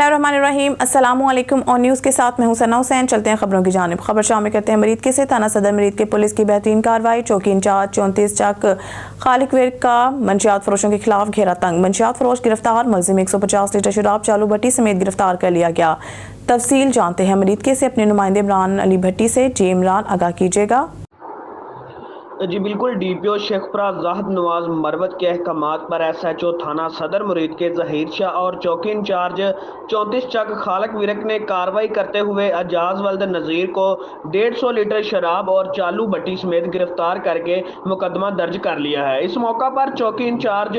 बिस्मिल्लाहिर्रहमानिर्रहीम। अस्सलामुअलैकुम। On News के साथ मैं हूं सना हुसैन। चलते हैं खबरों की जानिब। खबर शामिल करते हैं मरीद के से थाना सदर मरीद के पुलिस की बेहतरीन कार्रवाई। चौकी इंचार्ज 34 चक खालिक विर्क का मंशियात फरोशों के खिलाफ घेरा तंग। मंशियात फरोश गिरफ्तार, मुलजिम 150 लीटर शराब चालू भट्टी समेत गिरफ्तार कर लिया गया। तफसील जानते हैं मरीद के से अपने नुमाइंदे इमरान अली भट्टी से। जी इमरान, आगाह कीजिएगा। जी बिल्कुल, डीपीओ शेखपुरा ज़ाहिद नवाज मरवत के अहकामात पर एसएचओ थाना सदर मुरीद के जहीर शाह और चौकी इंचार्ज 34 चक खालिक विरक ने कार्रवाई करते हुए एजाज वल्द नज़ीर को 150 लीटर शराब और चालू भट्टी समेत गिरफ्तार करके मुकदमा दर्ज कर लिया है। इस मौका पर चौकी इंचार्ज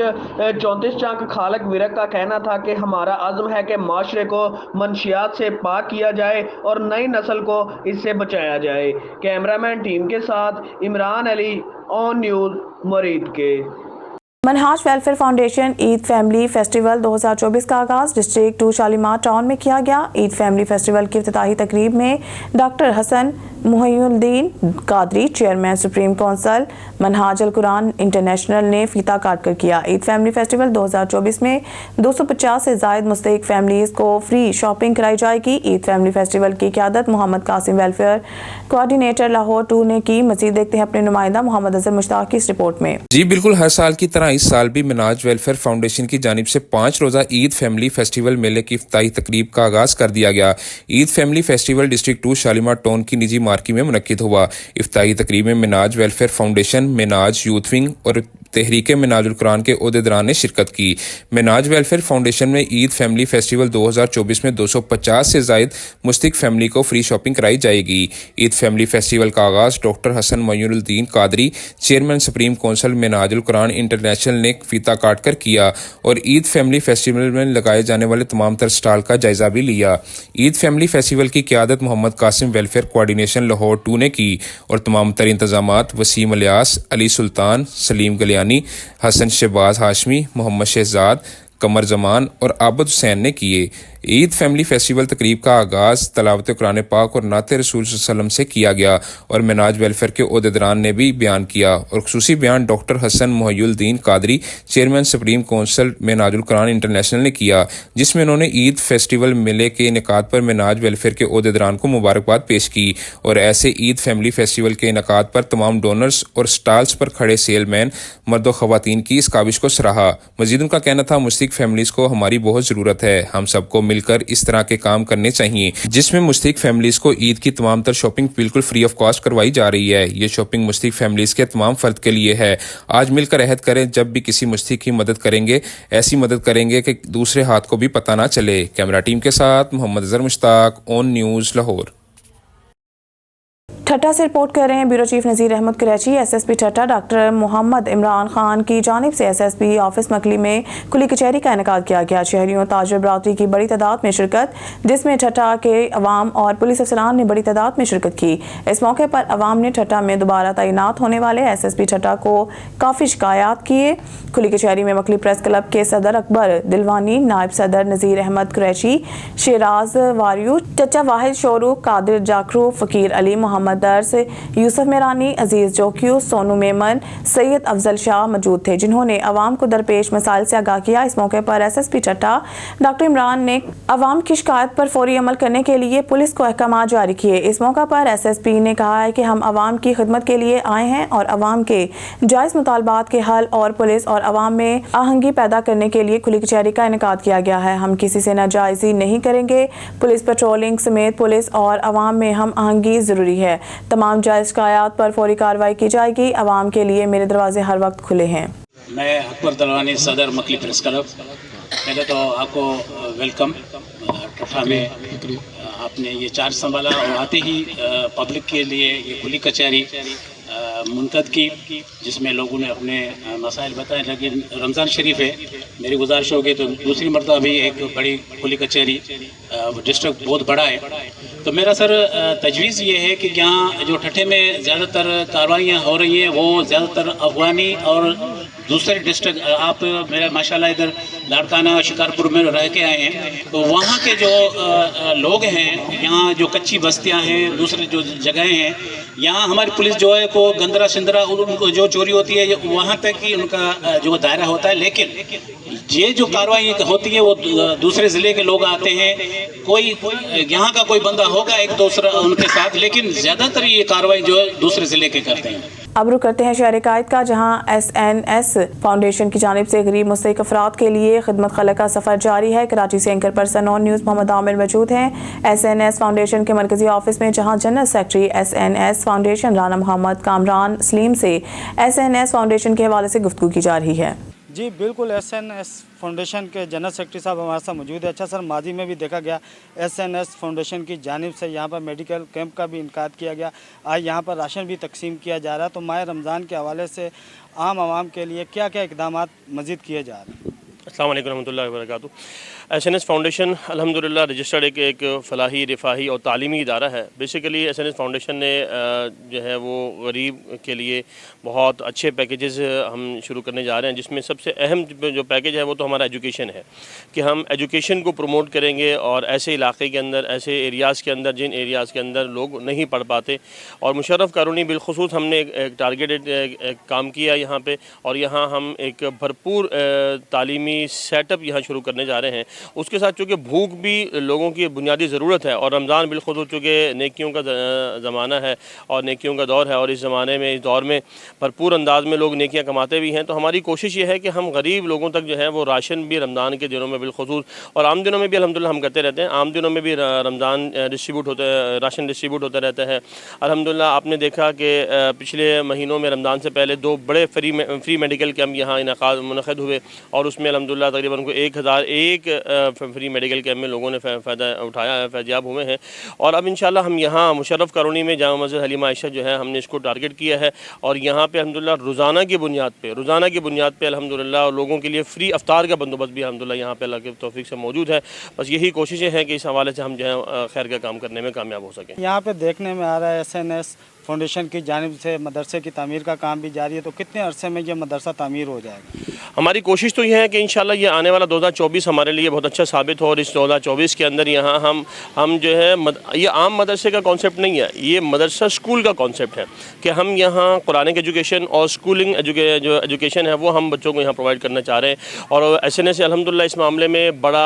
34 चक खालिक विरक का कहना था कि हमारा अज़्म है कि माशरे को मनशियात से पाक किया जाए और नई नस्ल को इससे बचाया जाए। कैमरामैन टीम के साथ Imran Ali, on news Muridke. Minhaj welfare foundation Eid family festival 2024 का आगाज डिस्ट्रिक्ट 2 शालीमार टाउन में किया गया। ईद फैमिली फेस्टिवल की इफ्तिताही तकरीब में doctor Hasan Mohiuddin Qadri, chairman supreme council Minhaj al Quran international ने फीता काट कर किया। ईद फैमिली फेस्टिवल 2024 में 250 से जायद मुस्तहिक फैमिलीज को फ्री शॉपिंग कराई जाएगी। ईद फैमिली फेस्टिवल की क़यादत मोहम्मद कासिम वेलफेयर कोऑर्डिनेटर लाहौर 2 ने की। मज़ीद देखते हैं अपने नुमाइंदा मोहम्मद अजहर मुश्ताक की इस रिपोर्ट में। जी बिल्कुल, हर साल की तरह इस साल भी मनहाज वेलफेयर फाउंडेशन की जानिब से 5 रोज़ा ईद फैमिली फेस्टिवल मेले की इफ्तिताही तकरीब का आगाज कर दिया गया। Eid family festival district 2 Shalimar town की निजी मार्की में मुनक्किद हुआ। इफ्तिताही तकरीब में मनहाज वेलफेयर फाउंडेशन, मनहाज यूथ विंग और तहरीक मनहाज अल कुरान के ओहदेदारान ने शिरकत की। मनहाज वेलफेयर फाउंडेशन में ईद फैमिली फेस्टिवल 2024 में 250 से जायद मुस्तहिक फैमिली को फ्री शॉपिंग कराई जाएगी। ईद फैमिली फेस्टिवल का आगाज doctor Hasan Mohiuddin Qadri, chairman supreme council Minhaj al Quran international ने फीता काट कर किया और ईद फैमिली फेस्टिवल में लगाए जाने वाले तमाम तर स्टॉल का जायजा भी लिया। ईद फैमिली फेस्टिवल की क़यादत मोहम्मद कासिम वेलफेयर कोऑर्डिनेशन लाहौर 2 ने की और तमाम तर इंतजामात वसीम इलियास, अली सुल्तान, सलीम गलियानी, हसन शहबाज हाशमी, मोहम्मद शहजाद, कमर जमान और आबद हुसैन ने किए। ईद फैमिली फेस्टिवल तकरीब का आगाज़ तलावत कुरान पाक और नाते रसूल सल्लल्लाहु अलैहि वसल्लम से किया गया और मनहाज वेलफेयर के ओहदेदारान ने भी बयान किया और खुसूसी बयान doctor Hasan Mohiuddin Qadri, chairman supreme council Minhaj al Quran international ने किया, जिसमें उन्होंने ईद फेस्टिवल मेले के इनेकाद पर मनहाज वेलफेयर के ओहदेदारान को मुबारकबाद पेश की और ऐसे ईद फैमिली फेस्टिवल के इनेकाद पर तमाम डोनर्स और स्टॉल्स पर खड़े सेलमैन मर्द व ख़वातीन की इस काविश को सराहा। मज़ीद उनका कहना था, मुस्तहिक फैमिलीज़ को हमारी बहुत ज़रूरत है, हम सबको मिलकर इस तरह के काम करने चाहिए, जिसमें मुस्तहिक फैमिलीज को ईद की तमाम तर शॉपिंग बिल्कुल फ्री ऑफ कॉस्ट करवाई जा रही है। ये शॉपिंग मुस्तहिक फैमिलीज के तमाम फर्द के लिए है। आज मिलकर अहद करें, जब भी किसी मुस्तहिक की मदद करेंगे ऐसी मदद करेंगे कि दूसरे हाथ को भी पता ना चले। कैमरा टीम के साथ मोहम्मद अजहर मुश्ताक, ऑन न्यूज़ लाहौर। ठट्टा से रिपोर्ट कर रहे हैं ब्यूरो चीफ नज़ीर अहमद कुरैशी। एसएसपी ठट्टा डॉक्टर मोहम्मद इमरान खान की जानिब से एसएसपी ऑफिस मकली में खुली कचहरी का इनेकाद किया गया। शहरियों ताजिर बरादरी की बड़ी तादाद में शिरकत, जिसमें ठट्टा के अवाम और पुलिस अफसरान ने बड़ी तादाद में शिरकत की। इस मौके पर अवाम ने ठट्टा में दोबारा तैनात होने वाले एसएसपी ठट्टा को काफ़ी शिकायत किए। खुली कचहरी में मकली प्रेस क्लब के सदर अकबर दिलवानी, नायब सदर नज़ीर अहमद कुरैशी, शेराज वारियू, चचा वाहिद शोरू, कादिर जाकरू, फ़कीर अली, मोहम्मद दर्स, यूसुफ मेरानी, अजीज जोकियो, सोनू मेमन, सैयद अफजल शाह मौजूद थे, जिन्होंने अवाम को दरपेश मसाइल से आगाह किया। इस मौके पर एसएसपी ठट्टा डॉक्टर इमरान ने अवाम की शिकायत पर फौरी अमल करने के लिए पुलिस को अहकाम जारी किए। इस मौका पर एसएसपी ने कहा है कि हम अवाम की खिदमत के लिए आए हैं और अवाम के जायज़ मुतालबात के हल और पुलिस और अवाम में आहंगी पैदा करने के लिए खुली कचहरी का इनेकाद किया गया है। हम किसी से नाजायज़ी नहीं करेंगे। पुलिस पेट्रोलिंग समेत पुलिस और अवाम में हम आहंगी ज़रूरी है। तमाम जायज़ शिकायत पर फौरी कार्रवाई की जाएगी। अवाम के लिए मेरे दरवाजे हर वक्त खुले हैं। मैं अकबर दिलवानी, सदर मकली प्रेस क्लब। पहले तो आपको वेलकम। ठट्टा में आपने ये चार्ज संभाला और आते ही पब्लिक के लिए ये खुली कचहरी मुनक़द की, जिसमें लोगों ने अपने मसाइल बताए। लेकिन रमज़ान शरीफ है, मेरी गुजारिश होगी तो दूसरी मरतबा भी एक बड़ी खुली कचहरी, डिस्ट्रिक्ट बहुत बड़ा है, तो मेरा सर तजवीज़ ये है कि यहाँ जो ठट्ठे में ज़्यादातर कार्रवाइयाँ हो रही हैं वो ज़्यादातर अफगानी और दूसरे डिस्ट्रिक्ट, आप मेरा माशाल्लाह इधर लाड़काना शिकारपुर में रह के आए हैं, तो वहाँ के जो लोग हैं, यहाँ जो कच्ची बस्तियाँ हैं, दूसरे जो जगहें हैं, यहाँ हमारी पुलिस जो है को गंदरा सिंदरा उनको जो चोरी होती है वहाँ तक ही उनका जो दायरा होता है। लेकिन ये जो कार्रवाई होती है वो दूसरे ज़िले के लोग आते हैं, कोई यहाँ का कोई बंदा होगा एक दूसरा उनके साथ, लेकिन ज़्यादातर ये कार्रवाई जो है दूसरे ज़िले के करते हैं। अब रुक करते हैं शहर कायद का, जहां एसएनएस फाउंडेशन की जानिब से गरीब मुस्तहिक अफराद के लिए खिदमत खलक का सफ़र जारी है। कराची से anchor person On News Mohammad Amir मौजूद हैं एसएनएस फाउंडेशन के मरकजी ऑफिस में, जहां general secretary SNS foundation Rana Mohammad Kamran Saleem से एसएनएस फाउंडेशन के हवाले से गुफ्तगू की जा रही है। जी बिल्कुल, एसएनएस फाउंडेशन के जनरल सेक्रेटरी साहब हमारे साथ मौजूद है। अच्छा सर, माजी में भी देखा गया एसएनएस फाउंडेशन की जानिब से यहाँ पर मेडिकल कैंप का भी इनकाद किया गया, आज यहाँ पर राशन भी तकसीम किया जा रहा है, तो माह रमज़ान के हवाले से आम आवाम के लिए क्या क्या इक़दामात मज़ीद किए जा रहे हैं? अस्सलाम वालेकुम रहमतुल्लाहि व बरकातुहू। एसएनएस फाउंडेशन अल्हम्दुलिल्लाह रजिस्टर्ड एक फ़लाही, रिफ़ाही और तालीमी इदारा है। बेसिकली एसएनएस फाउंडेशन ने जो है वो गरीब के लिए बहुत अच्छे पैकेजेस हम शुरू करने जा रहे हैं, जिसमें सबसे अहम जो पैकेज है वो तो हमारा एजुकेशन है कि हम एजुकेशन को प्रमोट करेंगे और ऐसे इलाके के अंदर, ऐसे एरियाज़ के अंदर जिन एरियाज़ के अंदर लोग नहीं पढ़ पाते, और मुशर्रफ कानूनी बिलखुसूस हमने एक टारगेटेड काम किया यहाँ पे, और यहाँ हम एक भरपूर तालीमी सेटअप यहाँ शुरू करने जा रहे हैं। उसके साथ चूँकि भूख भी लोगों की बुनियादी ज़रूरत है, और रमज़ान बिलखुसूस चूँकि नेकियों का ज़माना है और नेकियों का दौर है, और इस ज़माने में, इस दौर में भरपूर अंदाज में लोग नेकियां कमाते भी हैं, तो हमारी कोशिश ये है कि हम गरीब लोगों तक जो है वो राशन भी रमज़ान के दिनों में बिलखुसूस, और आम दिनों में भी अल्हम्दुलिल्लाह हम करते रहते हैं, आम दिनों में भी रमज़ान राशन डिस्ट्रीब्यूट होता रहता है। अल्हम्दुलिल्लाह आपने देखा कि पिछले महीनों में रमज़ान से पहले 2 बड़े फ्री मेडिकल कैंप यहाँ मुनक़िद हुए, और उसमें अल्हम्दुलिल्लाह तकरीबन को 1001 फ्री मेडिकल कैंप में लोगों ने फ़ायदा उठाया है, फैज़याब हुए हैं। और अब इंशाल्लाह हम यहाँ मुशर्रफ कॉलोनी में जामा मस्जिद हलीमा आयशा जो है हमने इसको टारगेट किया है, और यहाँ पे अल्हम्दुलिल्लाह रोज़ाना की बुनियाद पे अल्हम्दुलिल्लाह लोगों के लिए फ्री अफ्तार का बंदोबस्त भी अल्हम्दुलिल्लाह यहाँ पे अल्लाह की तौफीक से मौजूद है। बस यही कोशिशें हैं कि इस हवाले से हम जो है खैर का काम करने में कामयाब हो सकें। यहाँ पे देखने में आ रहा है एसएनएस फाउंडेशन की जानिब से मदरसे की तामीर का काम भी जारी है, तो कितने अरसे में ये मदरसा तामीर हो जाएगा? हमारी कोशिश तो ये है कि इंशाल्लाह ये आने वाला 2024 हमारे लिए बहुत अच्छा साबित हो, और इस 2024 के अंदर यहाँ हम जो है ये आम मदरसे का कॉन्सेप्ट नहीं है, ये मदरसा स्कूल का कॉन्सेप्ट है कि हम यहाँ कुरानिक एजुकेशन और स्कूलिंग जो एजुकेशन है वो हम बच्चों को यहाँ प्रोवाइड करना चाह रहे हैं। और एसएनएस अल्हम्दुलिल्लाह इस मामले में बड़ा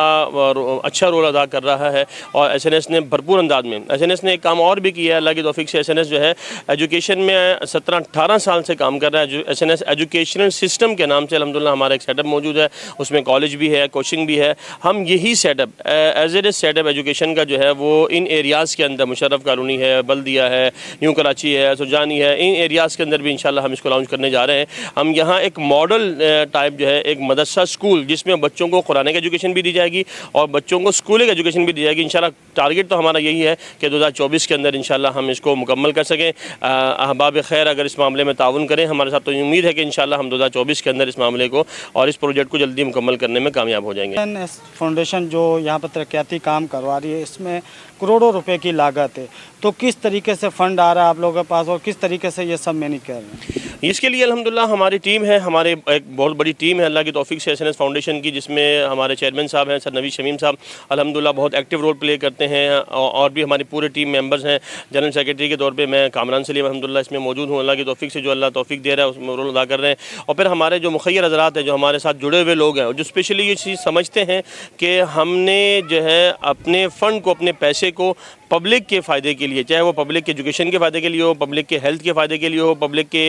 अच्छा रोल अदा कर रहा है, और एसएनएस ने भरपूर अंदाज में एसएनएस ने एक काम और भी किया है अल्लाह की तौफीक से। एसएनएस जो है एजुकेशन में 17-18 साल से काम कर रहा है। जो एसएनएस एजुकेशनल सिस्टम के नाम से अल्हम्दुलिल्लाह हमारा एक सेटअप मौजूद है, उसमें कॉलेज भी है, कोचिंग भी है। हम यही setup as a setup education का जो है वो इन एरियाज़ के अंदर, मुशर्रफ कॉलोनी है, बल्दिया है, न्यू कराची है, सुजानी है, इन एरियाज़ के अंदर भी इंशाल्लाह हम इसको लॉन्च करने जा रहे हैं। हम यहाँ एक मॉडल टाइप जो है एक मदरसा स्कूल, जिसमें बच्चों को कुरानिक एजुकेशन भी दी जाएगी और बच्चों को स्कूलिंग एजुकेशन भी दी जाएगी। इंशाल्लाह टारगेट तो हमारा यही है कि 2024 के अंदर इंशाल्लाह हम इसको मुकम्मल कर सकें। अहबाब खैर अगर इस मामले में ताउन करें हमारे साथ, तो उम्मीद है कि इंशाल्लाह हम 2024 के अंदर इस मामले को और इस प्रोजेक्ट को जल्दी मुकम्मल करने में कामयाब हो जाएंगे। एसएनएस फाउंडेशन जो यहाँ पर तरक्याती काम करवा रही है, इसमें करोड़ों रुपए की लागत है, तो किस तरीके से फ़ंड आ रहा है आप लोगों के पास और किस तरीके से ये सब मैनेज कर रहे हैं? इसके लिए अल्हम्दुलिल्लाह हमारी टीम है, हमारे एक बहुत बड़ी टीम है अल्लाह की तौफीक से एसएनएस फाउंडेशन की, जिसमें हमारे चेयरमैन साहब हैं सर नवीद शमीम साहब, अल्हम्दुलिल्लाह बहुत एक्टिव रोल प्ले करते हैं, और भी हमारी पूरे टीम मेंबर्स हैं। जनरल सेक्रेटरी के तौर पे मैं कामरान सलीम अल्हम्दुलिल्लाह इसमें मौजूद हूँ, अल्लाह की तौफीक से जो अल्लाह तौफीक दे रहा है उसमें रोल अदा कर रहे हैं। और फिर हमारे जो मुखय्यर हज़रात हैं, जो हमारे साथ जुड़े हुए लोग हैं, जो स्पेशली ये चीज़ समझते हैं कि हमने जो है अपने फ़ंड को, अपने पैसे को पब्लिक के फ़ायदे के लिए, चाहे वो पब्लिक के एजुकेशन के फ़ायदे के लिए हो, पब्लिक के हेल्थ के फ़ायदे के लिए हो, पब्लिक के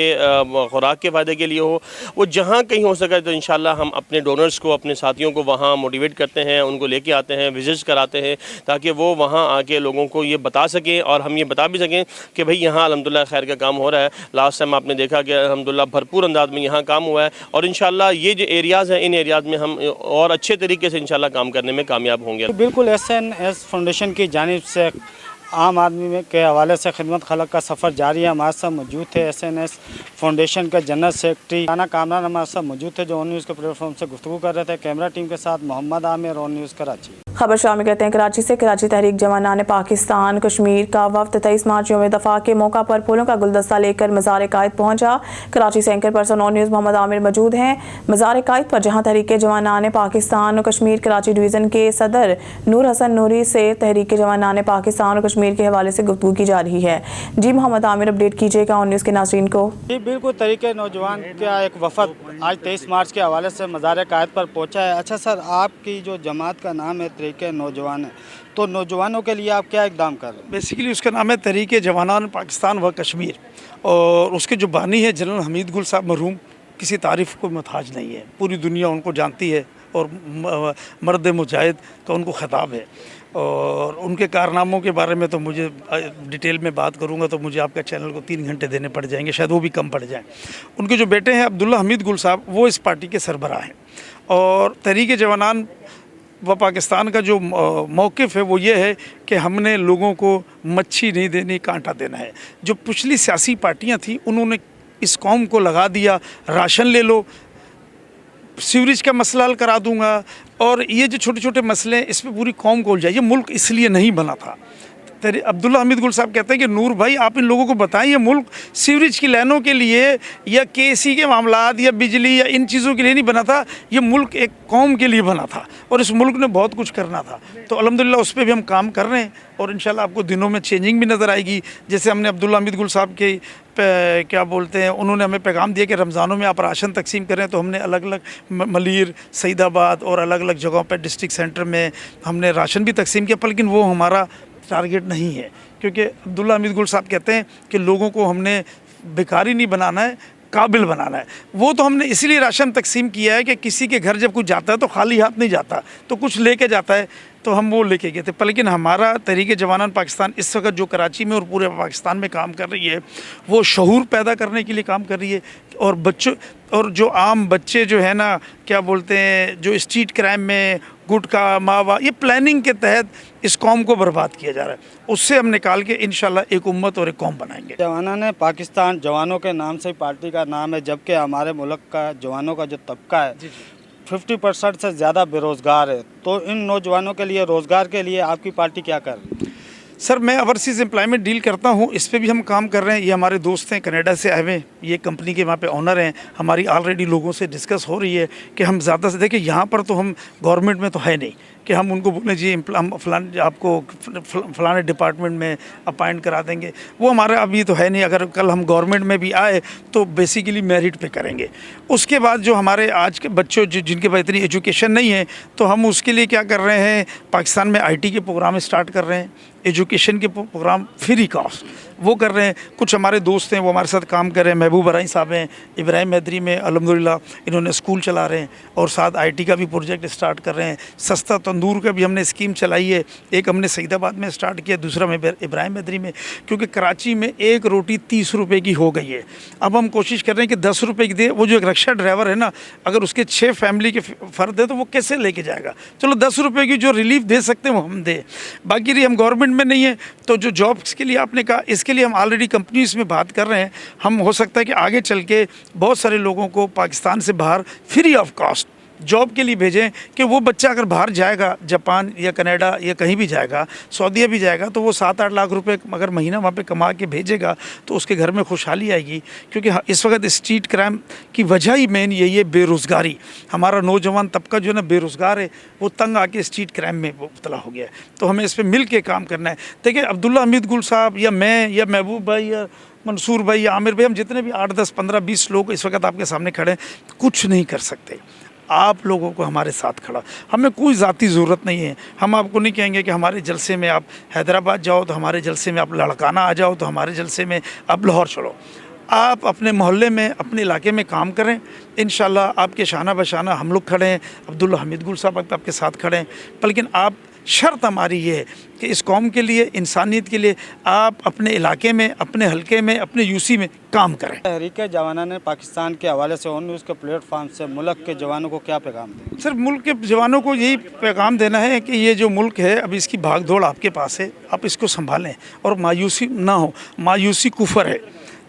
खुराक के फ़ायदे के लिए हो, वो जहाँ कहीं हो सके तो इंशाल्लाह हम अपने डोनर्स को, अपने साथियों को वहाँ मोटिवेट करते हैं, उनको लेके आते हैं, विजिट्स कराते हैं, ताकि वो वहाँ आके लोगों को ये बता सकें और हम ये बता भी सकें कि भाई यहाँ अल्हम्दुलिल्लाह खैर का काम हो रहा है। लास्ट टाइम आपने देखा कि अल्हम्दुलिल्लाह भरपूर अंदाज में यहाँ काम हुआ है, और इंशाल्लाह ये जो एरियाज़ हैं, इन एरियाज़ में हम और अच्छे तरीके से इंशाल्लाह काम करने में कामयाब होंगे। बिल्कुल, एसएनएस फाउंडेशन की जानिब से आम आदमी के हवाले से खिदमत खलक का सफ़र जारी है। हमारे साथ मौजूद थे एसएनएस फाउंडेशन के जनरल सेक्रेटरी राना कामरान हमारे साथ मौजूद थे, जो ऑन न्यूज़ के प्लेटफॉर्म से गुफ्तगू कर रहे थे। कैमरा टीम के साथ मोहम्मद आमिर, ऑन न्यूज़ कराची। खबर शामिल करते हैं कराची से। कराची तहरीक जवानान पाकिस्तान कश्मीर का वफ्द 23 मार्च यौम दफा के मौका पर फूलों का गुलदस्ता लेकर मज़ार कायद पहुंचा। कराची से anchor person On News Mohammad Amir मौजूद हैं मज़ार कायद पर, जहां तहरीक जवानान पाकिस्तान और कश्मीर कराची डिवीज़न के सदर नूर हसन नूरी से तहरीक जवानान पाकिस्तान और कश्मीर के हवाले से गुफ्तगू की जा रही है। जी मोहम्मद आमिर, अपडेट कीजिएगा ऑन न्यूज़ के नाज़रीन को। जी बिल्कुल, तहरीक नौजवान का एक वफद आज 23 मार्च के हवाले से मज़ार कायद पर पहुंचा है। अच्छा सर, आपकी जो जमात का नाम है तहरीक नौजवान है, तो नौजवानों के लिए आप क्या इक़दाम कर रहे हैं? बेसिकली उसका नाम है तहरीक जवानान पाकिस्तान व कश्मीर, और उसके जो बानी है जनरल हमीद गुल साहब मरहूम किसी तारीफ़ को मोहताज नहीं है, पूरी दुनिया उनको जानती है और मर्द मुजाहिद का उनको ख़िताब है। और उनके कारनामों के बारे में तो मुझे डिटेल में बात करूंगा तो मुझे आपका चैनल को 3 घंटे देने पड़ जाएंगे, शायद वो भी कम पड़ जाएं। उनके जो बेटे हैं अब्दुल्ला हमीद गुल साहब, वो इस पार्टी के सरबराह हैं। और तहरीक जवानान व पाकिस्तान का जो मौक़िफ़ है वो ये है कि हमने लोगों को मच्छी नहीं देनी, कांटा देना है। जो पिछली सियासी पार्टियाँ थी उन्होंने इस कौम को लगा दिया, राशन ले लो, सीवरेज का मसला हल करा दूंगा, और ये जो छोटे छोटे मसले हैं इस पर पूरी कौम को उलझाए। ये मुल्क इसलिए नहीं बना था। अब्दुल्ला हमीद गुल साहब कहते हैं कि नूर भाई आप इन लोगों को बताएं, ये मुल्क सीवरेज की लाइनों के लिए या केसी के मामलात या बिजली या इन चीज़ों के लिए नहीं बना था, ये मुल्क एक कौम के लिए बना था और इस मुल्क ने बहुत कुछ करना था। तो अल्हम्दुलिल्लाह उस पर भी हम काम कर रहे हैं और इंशाल्लाह आपको दिनों में चेंजिंग भी नज़र आएगी। जैसे हमने अब्दुल्ला हमीद गुल साहब के क्या बोलते हैं, उन्होंने हमें पैगाम दिया कि रमज़ानों में आप राशन तकसीम करें, तो हमने अलग अलग मलीर, सईदाबाद और अलग अलग जगहों पर डिस्ट्रिक्ट सेंटर में हमने राशन भी तकसीम किया, लेकिन वो हमारा टारगेट नहीं है, क्योंकि अब्दुल्ला हमीद गुल साहब कहते हैं कि लोगों को हमने भिखारी नहीं बनाना है, काबिल बनाना है। वो तो हमने इसीलिए राशन तकसीम किया है कि किसी के घर जब कुछ जाता है तो खाली हाथ नहीं जाता, तो कुछ लेके जाता है, तो हम वो लेके गए थे। लेकिन हमारा तहरीक जवानान पाकिस्तान इस वक्त जो कराची में और पूरे पाकिस्तान में काम कर रही है, वो शऊर पैदा करने के लिए काम कर रही है। और बच्चों और जो आम बच्चे जो है ना, क्या बोलते हैं, जो स्ट्रीट क्राइम में गुटखा मावा, ये प्लानिंग के तहत इस कौम को बर्बाद किया जा रहा है, उससे हम निकाल के इंशाल्लाह एक उम्मत और एक कौम बनाएंगे। जवानान पाकिस्तान जवानों के नाम से पार्टी का नाम है, जबकि हमारे मुल्क का जवानों का जो तबका है 50% से ज़्यादा बेरोज़गार है। तो इन नौजवानों के लिए रोज़गार के लिए आपकी पार्टी क्या कर रही है? सर, मैं ओवरसीज़ एम्प्लॉयमेंट डील करता हूँ, इस पे भी हम काम कर रहे हैं। ये हमारे दोस्त हैं कनाडा से आए हुए, ये कंपनी के वहाँ पे ऑनर हैं। हमारी ऑलरेडी लोगों से डिस्कस हो रही है कि हम ज़्यादा से देखिए, यहाँ पर तो हम गवर्नमेंट में तो है नहीं कि हम उनको बोलें जी हम आपको फलाने डिपार्टमेंट में अपॉइंट करा देंगे, वो हमारा अभी तो है नहीं। अगर कल हम गवर्नमेंट में भी आए तो बेसिकली मेरिट पे करेंगे। उसके बाद जो हमारे आज के बच्चों जिनके पास इतनी एजुकेशन नहीं है, तो हम उसके लिए क्या कर रहे हैं, पाकिस्तान में IT के प्रोग्राम स्टार्ट कर रहे हैं, एजुकेशन के प्रोग्राम फ्री कॉस्ट वो कर रहे हैं। कुछ हमारे दोस्त हैं वो हमारे साथ काम कर रहे हैं, महबूब अराई साहब हैं, इब्राहिम मैदरी में अल्हम्दुलिल्लाह इन्होंने स्कूल चला रहे हैं, और साथ IT का भी प्रोजेक्ट स्टार्ट कर रहे हैं। सस्ता तंदूर का भी हमने स्कीम चलाई है, एक हमने सईदाबाद में स्टार्ट किया, दूसरा में इब्राहिम मैदरी में, क्योंकि कराची में एक रोटी 30 रुपये की हो गई है। अब हम कोशिश कर रहे हैं कि 10 रुपये की दे। वो जो एक रिक्शा ड्राइवर है ना, अगर उसके 6 फैमिली के फ़र्द है तो वो कैसे लेके जाएगा? चलो 10 रुपये की जो रिलीफ दे सकते हैं वो हम दे। बाकी रही हम गवर्नमेंट में नहीं है, तो जो जॉब्स के लिए आपने कहा, इसके लिए हम ऑलरेडी कंपनीज में बात कर रहे हैं। हम हो सकता है कि आगे चल के बहुत सारे लोगों को पाकिस्तान से बाहर फ्री ऑफ कॉस्ट जॉब के लिए भेजें, कि वो बच्चा अगर बाहर जाएगा, जापान या कनाडा या कहीं भी जाएगा, सऊदीया भी जाएगा, तो वो 7-8 लाख रुपए अगर महीना वहाँ पे कमा के भेजेगा तो उसके घर में खुशहाली आएगी। क्योंकि इस वक्त स्ट्रीट क्राइम की वजह ही मेन यही है, बेरोज़गारी। हमारा नौजवान तबका जो है ना बेरोज़गार है, वो तंग आके स्ट्रीट क्राइम में मुब्तला हो गया है। तो हमें इस पर मिल के काम करना है। देखिए, अब्दुल्ला हमीद गुल साहब या मैं या महबूब भाई या मंसूर भाई या आमिर भाई, हम जितने भी 8, 10, 15, 20 लोग इस वक्त आपके सामने खड़े हैं, कुछ नहीं कर सकते। आप लोगों को हमारे साथ खड़ा, हमें कोई ज़ाती ज़रूरत नहीं है। हम आपको नहीं कहेंगे कि हमारे जलसे में आप हैदराबाद जाओ, तो हमारे जलसे में आप लड़काना आ जाओ, तो हमारे जलसे में आप लाहौर चलो। आप अपने मोहल्ले में, अपने इलाके में काम करें, इंशाल्लाह आपके शाना बशाना हम लोग खड़े हैं। अब्दुल्ला हमीद गुल साहब आपके साथ खड़े हैं। लेकिन आप, शर्त हमारी ये है कि इस कौम के लिए, इंसानियत के लिए आप अपने इलाके में, अपने हलके में, अपने UC में काम करें। तहरीक जवानान पाकिस्तान के हवाले से ऑन न्यूज़ के प्लेटफॉर्म से मुल्क के जवानों को क्या पैगाम दें? सर, मुल्क के जवानों को यही पैगाम देना है कि ये जो मुल्क है, अब इसकी भाग दौड़ आपके पास है, आप इसको संभालें और मायूसी ना हो। मायूसी कुफर है,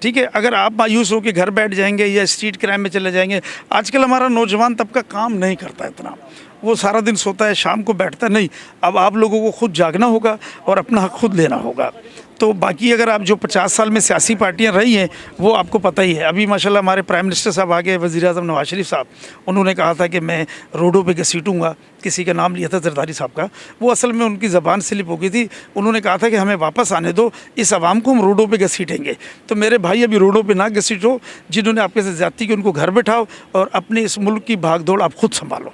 ठीक है? अगर आप मायूस हो के घर बैठ जाएंगे या स्ट्रीट क्राइम में चले जाएंगे, आजकल हमारा नौजवान तबका काम नहीं करता इतना, वो सारा दिन सोता है, शाम को बैठता नहीं। अब आप लोगों को खुद जागना होगा और अपना हक खुद लेना होगा। तो बाकी अगर आप जो 50 साल में सियासी पार्टियां रही हैं वो आपको पता ही है। अभी माशाल्लाह हमारे प्राइम मिनिस्टर साहब आ गए, वज़ीर आज़म नवाज शरीफ साहब, उन्होंने कहा था कि मैं रोडों पे घसीटूंगा, किसी का नाम लिया था जरदारी साहब का, वो असल में उनकी ज़बान स्लिप हो गई थी। उन्होंने कहा था कि हमें वापस आने दो, इस आवाम को हम रोडों पे घसीटेंगे। तो मेरे भाई अभी रोडों पे ना घसीटो, जिन्होंने आपके से ज़्यादती की उनको घर बैठाओ और अपने इस मुल्क की भागदौड़ आप खुद संभालो।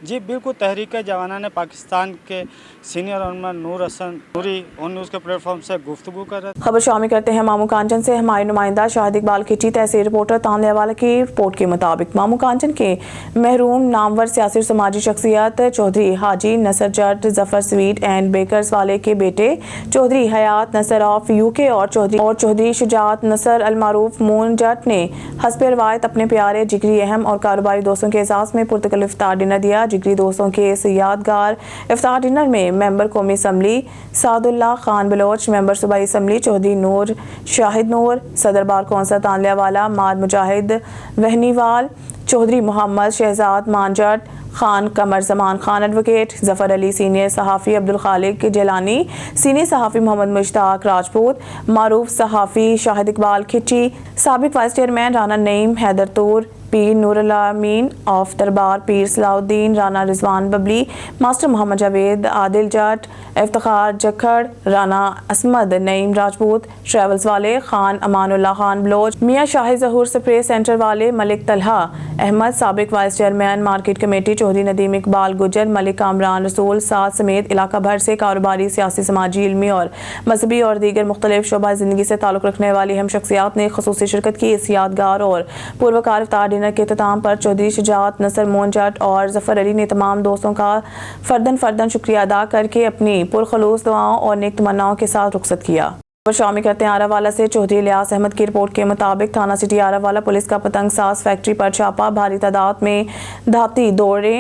जी बिल्कुल, तहरीक जवाना ने पाकिस्तान के senior runner Noor Hasan Noori On News के प्लेटफॉर्म से गुफ्तगू कर रहे थे। खबर शामिल करते हैं मामू कांचन से। हमारे नुमाइंदा शाहिद इकबाल खिची तहसील रिपोर्टर तांदलेवाला की रिपोर्ट के मुताबिक मामू कांचन के महरूम नामवर सियासी और समाजी शख्सियत चौधरी हाजी नसर जट जफर स्वीट एंड बेकर्स वाले के बेटे चौधरी हयात नसर ऑफ यूके और चौधरी शुजात नसर अलमारूफ मून जट ने हस्ब रवायत अपने प्यारे जिगरी अहम और कारोबारी दोस्तों के एजाज़ में पुरतकल्लुफ़ इफ्तार डिनर दिया। जिगरी दोस्तों के इस यादगार इफ्तार डिनर में मेंबर कौमी असम्बली सादुल्ला खान बलोच, मेंबर सूबाई असम्बली चौधरी नूर शाहिद नूर, सदर बार कौंसल तांदलेवाला माद मुजाहिद वहनीवाल, चौधरी मोहम्मद शहजाद मानजट खान, कमर जमान खान एडवोकेट, जफर अली सीनियर सहाफ़ी, अब्दुल खालिक जिलानी सीनियर सहाफ़ी, मोहम्मद मुश्ताक राजपूत, मारूफ सहाफ़ी शाहिद इकबाल खिची, साबिक vice chairman Rana Naeem Haider Toor, Pir नूरुल-अमीन of दरबार, पीर सलाउद्दीन, राना रिजवान बबली, मास्टर मोहम्मद जावेद आदिल जट, इफ्तिखार जखड़, राना असमद नईम राजपूत, ट्रैवल्स वाले खान अमानुल्लाह खान बलोच, मियाँ शाहिद ज़हूर स्प्रे सेंटर वाले मलिक तलहा अहमद, साबिक vice chairman market committee Chaudhry Nadeem Iqbal Gujjar, Malik Kamran रसूल साथ समेत इलाका भर से कारोबारी, सियासी, समाजी, इल्मी और मजहबी और दीगर मुख्तलिफ शोबा ज़िंदगी से ताल्लुक़ रखने वाली अहम शख्सियात ने ख़ुसूसी शिरकत की। इस यादगार और पूर्वकार इफ्तार डिनर के इख्तिताम पर चौधरी शुजात नसर मोनजट और जफर अली ने तमाम दोस्तों का फर्दन शुक्रिया अदा करके अपनी पुरखलूस दुआओं और नेक तमन्नाओं के साथ रुखसत किया। शामिल करते हैं आरावाला से। चौधरी इलियास अहमद की रिपोर्ट के मुताबिक थाना सिटी आरावाला पुलिस का पतंग साज फैक्ट्री पर छापा, भारी तादाद में धाती दौड़े।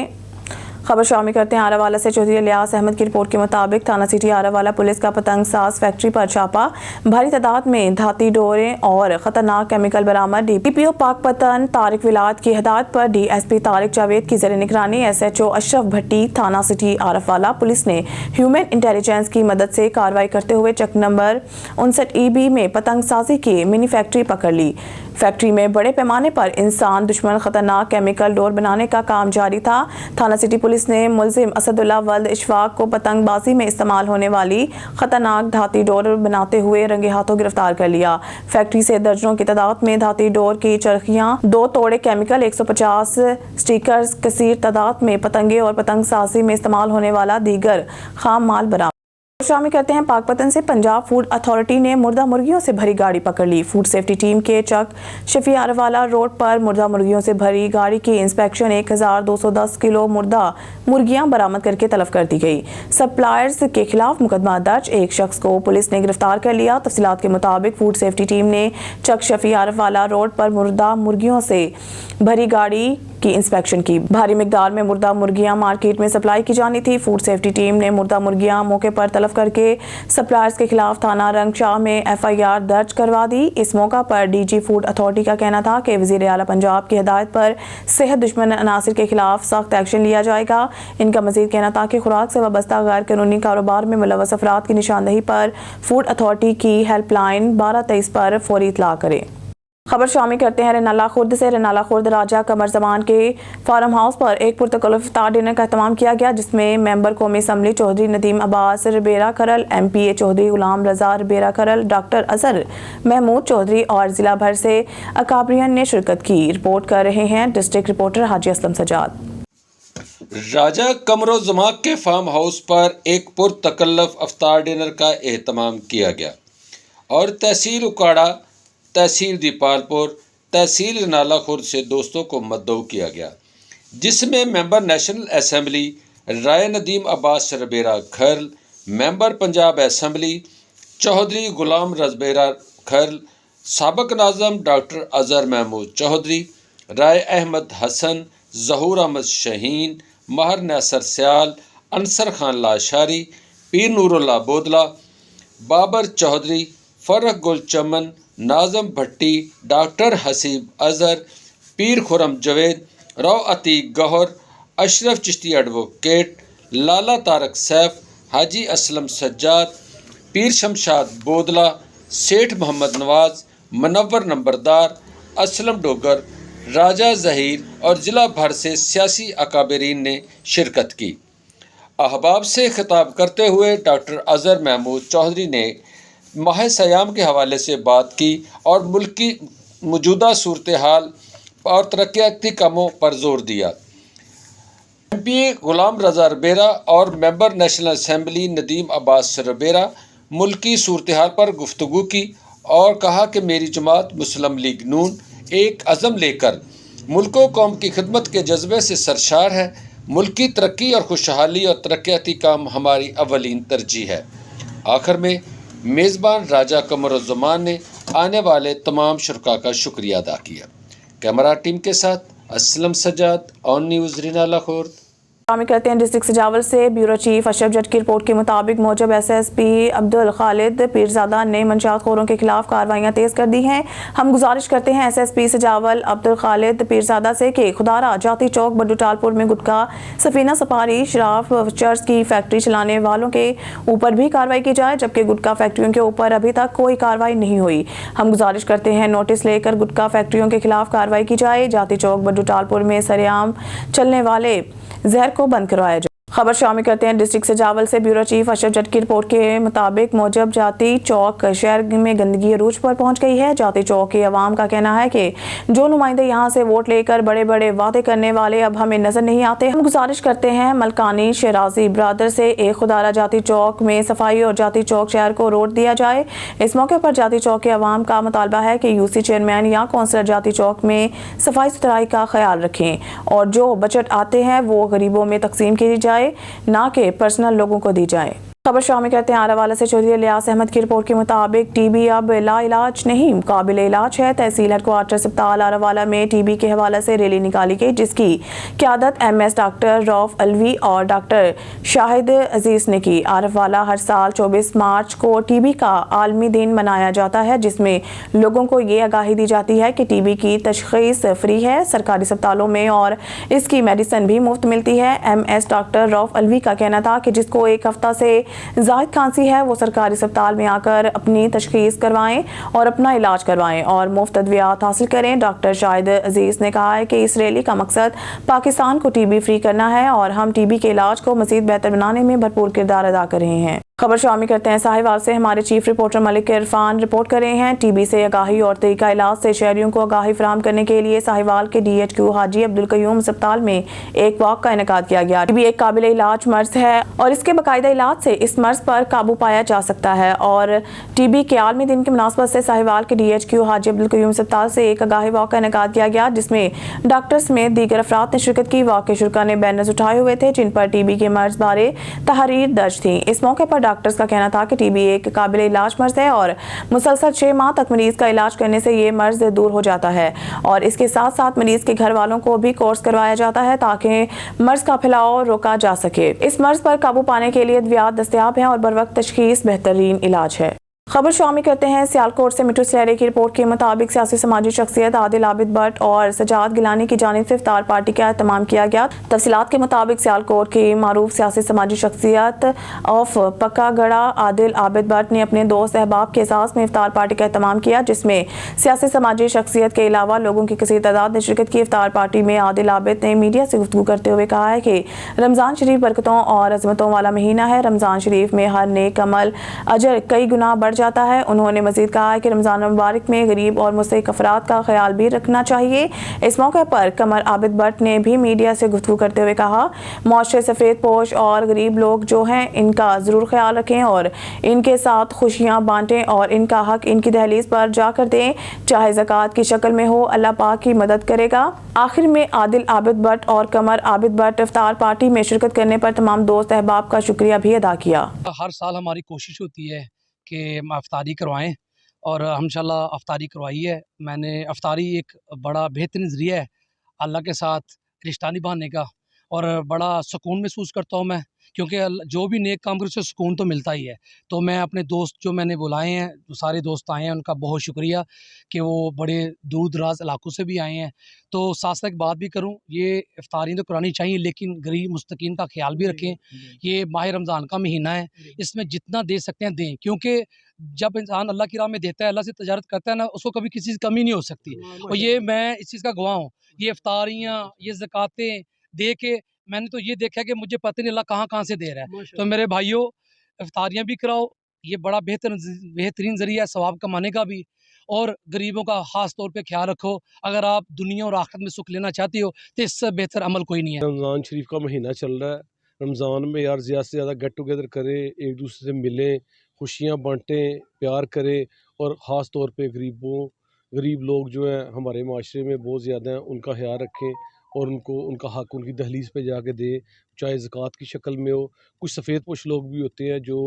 खबर शामिल करते हैं आरावाला से। चौधरी इलियास अहमद की रिपोर्ट के मुताबिक थाना सिटी आरावाला पुलिस का पतंग साज फैक्ट्री पर छापा, भारी तादाद में धाती डोरें और खतरनाक केमिकल बरामद। डीपीओ पाकपतन तारिक विलायत की हिदायत पर डीएसपी तारिक जावेद की ज़ेर निगरानी एसएचओ अशरफ भट्टी थाना सिटी आरावाला पुलिस ने ह्यूमन इंटेलिजेंस की मदद से कार्रवाई करते हुए चक नंबर 59 EB में पतंग साजी की मिनी फैक्ट्री पकड़ ली। फैक्ट्री में बड़े पैमाने पर इंसान दुश्मन खतरनाक केमिकल डोर बनाने का काम जारी था। थाना सिटी पुलिस ने मुलजिम असदुल्ला वल्द इशफाक को पतंगबाजी में इस्तेमाल होने वाली खतरनाक धाती डोर बनाते हुए रंगे हाथों गिरफ्तार कर लिया। फैक्ट्री से दर्जनों की तादाद में धाती डोर की चरखियां, 2 तोड़े केमिकल, 150 स्टिकर्स, कसीर तादाद में पतंगे और पतंग साजी में इस्तेमाल होने वाला दीगर खाम माल बरामद। शामिल करते हैं पाकपतन से। पंजाब फूड अथॉरिटी ने मुर्दा मुर्गियों से भरी गाड़ी पकड़ ली। फूड सेफ्टी टीम के चक शफी आरावाला रोड पर मुर्दा मुर्गियों से भरी गाड़ी की इंस्पेक्शन 1210 किलो मुर्दा मुर्गियां बरामद करके तलब कर दी गई। सप्लायर्स के खिलाफ मुकदमा दर्ज, एक शख्स को पुलिस ने गिरफ्तार कर लिया। तफसीलात के मुताबिक फूड सेफ्टी टीम ने चक शफी आरावाला रोड पर मुर्दा मुर्गियों से भरी गाड़ी की इंस्पेक्शन की। भारी मिकदार में मुर्दा मुर्गियां मार्केट में सप्लाई की जानी थी। फूड सेफ्टी टीम ने मुर्दा मुर्गियां मौके पर तलब करके सप्लायर्स के खिलाफ थाना रंगशाह में FIR दर्ज करवा दी। इस मौका पर DG फूड अथॉरिटी का कहना था कि वज़ीर आला पंजाब की हिदायत पर सेहत दुश्मन अनासिर के खिलाफ सख्त एक्शन लिया जाएगा। इनका मजीद कहना था कि खुराक से वाबस्ता गैर कानूनी कारोबार में मुलव्वस अफराद की निशानदही पर फूड अथॉरिटी की हेल्पलाइन 1223 पर फौरी इतला करें। खबर शामिल करते हैं रनाला खुर्द से। रनाला खुर्द राजा कमर जमान के फार्म हाउस पर एक पुरतकल्लुफ़ इफ्तार डिनर का एहतमाम किया गया, जिसमें मेंबर कौमी असम्बली चौधरी नदीम अब्बास रबेरा करल, MPA चौधरी गुलाम रजा रबेरा करल, डॉक्टर अजहर महमूद चौधरी और जिला भर से अकाबरियन ने शिरकत की। रिपोर्ट कर रहे हैं डिस्ट्रिक्ट रिपोर्टर हाजी असलम सजाद। राजा कमरो जमा के फार्म हाउस पर एक पुरतकल्लुफ़ इफ्तार डिनर का एहतमाम किया गया और तहसील उकाड़ा, तहसील दीपालपुर, तहसील रनाला खुर्द से दोस्तों को मद्दऊ किया गया, जिसमें मेंबर नेशनल असम्बली राय नदीम अब्बास रबेरा खर्ल, मेंबर पंजाब असम्बली चौधरी गुलाम रजबेरा खर्ल, साबिक नाज़म डॉक्टर अजहर महमूद चौधरी, राय अहमद हसन, ज़हूर अहमद शहीन, महर नसर सयाल, अनसर खान लाशारी, पीर नूरुल्लाह बोदला, बाबर चौधरी, फ़रख गुल चमन, नाज़म भट्टी, डॉक्टर हसीब अजहर, पीर खुरम जवेद, रौ अतीक गौहर, اشرف چشتی ایڈوکیٹ، لالا طارق سیف، حاجی اسلم سجاد، پیر شمشاد بودلہ، سیٹھ محمد نواز، منور نمبردار، اسلم ڈوگر، راجہ ظہیر اور ضلع بھر سے سیاسی اکابرین نے شرکت کی۔ احباب سے خطاب کرتے ہوئے ڈاکٹر اظہر محمود چودھری نے ماہ سیام کے حوالے سے بات کی اور ملک کی موجودہ صورتحال اور ترقیاتی کاموں پر زور دیا۔ ایم پی اے غلام رضا ربیرہ اور ممبر نیشنل اسمبلی ندیم عباس ربیرہ ملک کی صورتحال پر گفتگو کی اور کہا کہ میری جماعت مسلم لیگ نون ایک عزم لے کر ملک و قوم کی خدمت کے جذبے سے سرشار ہے۔ ملک کی ترقی اور خوشحالی اور ترقیاتی کام ہماری اولین ترجیح ہے۔ آخر میں میزبان راجہ قمر الزمان نے آنے والے تمام شرکاء کا شکریہ ادا کیا۔ کیمرہ ٹیم کے ساتھ اسلم سجاد، آن نیوز رینالہ خورد۔ شامل کرتے ہیں ڈسٹرکٹ سجاول سے بیورو چیف اشرف جٹ کی رپورٹ کے مطابق موجب ایس ایس پی عبدالخالد پیرزادہ نے منشیات خوروں کے خلاف کارروائیاں تیز کر دی ہیں۔ ہم گزارش کرتے ہیں S S P Sujawal Abdul Khalid Pirzada سے کہ خدارہ جاتی چوک بڈو ٹالپور میں گٹکا سفینہ سپاری شراف چرس کی فیکٹری چلانے والوں کے اوپر بھی کارروائی کی جائے، جبکہ گٹکا فیکٹریوں کے اوپر ابھی تک کوئی کارروائی نہیں ہوئی۔ ہم گزارش کرتے ہیں نوٹس لے کر گٹکا فیکٹریوں کے خلاف کارروائی کی جائے، جاتی چوک بڈو ٹالپور میں سرعام چلنے والے زہر کو بند کروایا جائے۔ خبر شامل کرتے ہیں ڈسٹرکٹ سجاول سے بیورو چیف اشرف جٹ کی رپورٹ کے مطابق موجب جاتی چوک شہر میں گندگی عروج پر پہنچ گئی ہے۔ جاتی چوک کے عوام کا کہنا ہے کہ جو نمائندے یہاں سے ووٹ لے کر بڑے بڑے وعدے کرنے والے اب ہمیں نظر نہیں آتے۔ ہم گزارش کرتے ہیں ملکانی شیرازی برادر سے ایک خدارہ جاتی چوک میں صفائی اور جاتی چوک شہر کو روڈ دیا جائے۔ اس موقع پر جاتی چوک کے عوام کا مطالبہ ہے کہ یو سی چیئرمین یا کونسلر جاتی چوک میں صفائی ستھرائی کا خیال رکھیں اور جو بجٹ آتے ہیں وہ غریبوں میں تقسیم کی جائے، نہ کہ پرسنل لوگوں کو دی جائے۔ خبر شامل کرتے ہیں آراوالہ سے چودھری الیاس احمد کی رپورٹ کے مطابق ٹی بی اب لا علاج نہیں قابل علاج ہے۔ تحصیل ہیڈ کوارٹر اسپتال آراوالہ میں ٹی بی کے حوالے سے ریلی نکالی گئی، جس کی قیادت ایم ایس ڈاکٹر روف الوی اور ڈاکٹر شاہد عزیز نے کی۔ آراوالہ ہر سال 24 مارچ کو ٹی بی کا عالمی دن منایا جاتا ہے، جس میں لوگوں کو یہ آگاہی دی جاتی ہے کہ ٹی بی کی تشخیص فری ہے، سرکاری اسپتالوں میں اور اس کی میڈیسن بھی مفت ملتی ہے۔ ایم ایس ڈاکٹر روف الوی کا کہنا تھا کہ جس کو ایک ہفتہ سے زائد کھانسی ہے وہ سرکاری اسپتال میں آ کر اپنی تشخیص کروائیں اور اپنا علاج کروائیں اور مفت ادویات حاصل کریں۔ ڈاکٹر شاہد عزیز نے کہا ہے کہ اس ریلی کا مقصد پاکستان کو ٹی بی فری کرنا ہے اور ہم ٹی بی کے علاج کو مزید بہتر بنانے میں بھرپور کردار ادا کر رہے ہیں۔ خبر شامل کرتے ہیں ساہیوال سے ہمارے چیف رپورٹر ملک عرفان رپورٹ کر رہے ہیں۔ ٹی بی سے آگاہی اور طریقہ علاج سے شہریوں کو آگاہی فراہم کرنے کے لیے ساہیوال کے ڈی ایچ کیو حاجی عبدالقیوم اسپتال میں ایک واک کا انعقاد کیا گیا۔ ٹی بی ایک قابل علاج مرض ہے اور اس کے باقاعدہ علاج سے اس مرض پر قابو پایا جا سکتا ہے، اور ٹی بی کے عالمی دن کی مناسبت سے ساہیوال کے ڈی ایچ کیو حاجی عبدالقیوم اسپتال سے ایک آگاہی واک کا انعقاد کیا گیا، جس میں ڈاکٹر سمیت دیگر افراد نے شرکت کی۔ واک کے شرکاء نے بینرز اٹھائے ہوئے تھے جن پر ٹی بی کے مرض بارے تحریر درج تھی۔ اس موقع پر ڈاکٹرز کا کہنا تھا کہ ٹی بی ایک قابل علاج مرض ہے اور مسلسل 6 ماہ تک مریض کا علاج کرنے سے یہ مرض دور ہو جاتا ہے، اور اس کے ساتھ ساتھ مریض کے گھر والوں کو بھی کورس کروایا جاتا ہے تاکہ مرض کا پھیلاؤ روکا جا سکے۔ اس مرض پر قابو پانے کے لیے ادویات دستیاب ہیں اور بروقت تشخیص بہترین علاج ہے۔ خبر شامل کرتے ہیں سیالکوٹ سے مٹھو سلیرے کی رپورٹ کے مطابق سیاسی سماجی شخصیت عادل عابد بٹ اور سجاد گیلانی کی جانب سے افطار پارٹی کا اہتمام کیا گیا۔ تفصیلات کے مطابق سیالکوٹ کی معروف سیاسی سماجی شخصیت آف پکا گڑا عادل عابد بٹ نے اپنے دوست احباب کے اعزاز میں افطار پارٹی کا اہتمام کیا، جس میں سیاسی سماجی شخصیت کے علاوہ لوگوں کی کثیر تعداد نے شرکت کی۔ افطار پارٹی میں عادل عابد نے میڈیا سے گفتگو کرتے ہوئے کہا ہے کہ رمضان شریف برکتوں اور عظمتوں والا مہینہ ہے۔ رمضان شریف میں ہر نیک عمل اجر کئی گنا بڑھ جاتا ہے۔ انہوں نے مزید کہا ہے کہ رمضان مبارک میں غریب اور مستحق افراد کا خیال بھی رکھنا چاہیے۔ اس موقع پر قمر عابد بٹ نے بھی میڈیا سے گفتگو کرتے ہوئے کہا، معاشرے سفید پوش اور غریب لوگ جو ہیں ان کا ضرور خیال رکھیں اور ان کے ساتھ خوشیاں بانٹیں اور ان کا حق ان کی دہلیز پر جا کر دیں، چاہے زکوٰۃ کی شکل میں ہو، اللہ پاک کی مدد کرے گا۔ آخر میں عادل عابد بٹ اور قمر عابد بٹ افطار پارٹی میں شرکت کرنے پر تمام دوست احباب کا شکریہ بھی ادا کیا۔ ہر سال ہماری کوشش ہوتی ہے کہ ہم افطاری کروائیں اور ہم انشاءاللہ افطاری کروائی ہے۔ میں نے افطاری ایک بڑا بہترین ذریعہ ہے اللہ کے ساتھ رشتہ نبھانے کا، اور بڑا سکون محسوس کرتا ہوں میں کیونکہ جو بھی نیک کام کرے اسے سکون تو ملتا ہی ہے. تو میں اپنے دوست جو میں نے بلائے ہیں، جو سارے دوست آئے ہیں، ان کا بہت شکریہ کہ وہ بڑے دور دراز علاقوں سے بھی آئے ہیں. تو ساتھ ساتھ ایک بات بھی کروں، یہ افطاریاں تو کرانی چاہیے لیکن غریب مستقین کا خیال بھی رکھیں. یہ ماہ رمضان کا مہینہ ہے، اس میں جتنا دے سکتے ہیں دیں، کیونکہ جب انسان اللہ کی راہ میں دیتا ہے، اللہ سے تجارت کرتا ہے نا، اس کو کبھی کسی سے کمی نہیں ہو سکتی. اور یہ میں اس چیز کا گواہ ہوں. یہ افطاریاں، یہ زکاتیں دے کے میں نے تو یہ دیکھا کہ مجھے پتہ نہیں اللہ کہاں سے دے رہا ہے. تو میرے بھائیوں، افطاریاں بھی کراؤ، یہ بڑا بہترین ذریعہ ہے ثواب کمانے کا بھی، اور غریبوں کا خاص طور پہ خیال رکھو. اگر آپ دنیا اور آخرت میں سکھ لینا چاہتی ہو تو اس سے بہتر عمل کوئی نہیں ہے. رمضان شریف کا مہینہ چل رہا ہے، رمضان میں یار زیادہ سے زیادہ گیٹ ٹوگیدر کریں، ایک دوسرے سے ملیں، خوشیاں بانٹیں، پیار کریں، اور خاص طور پہ غریب لوگ جو ہیں ہمارے معاشرے میں بہت زیادہ ہیں، ان کا خیال رکھیں اور ان کا حق ان کی دہلیز پہ جا کے دیں، چاہے زکوٰۃ کی شکل میں ہو. کچھ سفید پوش لوگ بھی ہوتے ہیں جو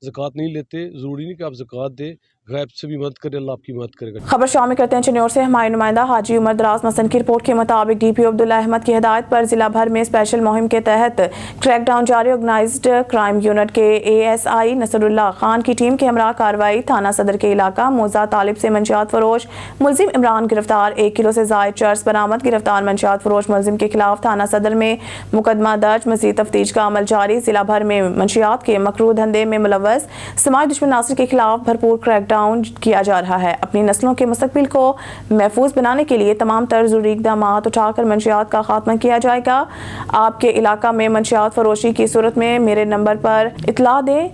زکوٰۃ نہیں لیتے، ضروری نہیں کہ آپ زکوٰۃ دیں، غیب سے بھی مدد کرے، اللہ آپ کی مدد کرے گا. خبر شامل کرتے ہیں چنور سے. ہمارے نمائندہ حاجی عمر دراز مسن کی رپورٹ کے مطابق ڈی پی او عبداللہ احمد کی ہدایت پر ضلع بھر میں اسپیشل مہم کے تحت کریک ڈاؤن جاری. آرگنائزڈ کرائم یونٹ کے اے ایس آئی نصر اللہ خان کی ٹیم کے ہمراہ کارروائی. تھانہ صدر کے علاقہ موزہ طالب سے منشیات فروش ملزم عمران گرفتار. 1 کلو سے زائد چرس برآمد. گرفتار منشیات فروش ملزم کے خلاف تھانہ صدر میں مقدمہ درج. مزید تفتیش کا عمل جاری. ضلع بھر میں منشیات کے مکروہ دھندے میں ملوث سماج دشمن عناصر کے خلاف بھرپور کریک ڈاؤن کیا جا رہا ہے. اپنی نسلوں کے مستقبل کو محفوظ بنانے کے لیے تمام تر ضروری اقدامات اٹھا کر منشیات کا خاتمہ کیا جائے گا. آپ کے علاقہ میں منشیات فروشی کی صورت میں میرے نمبر پر اطلاع دیں.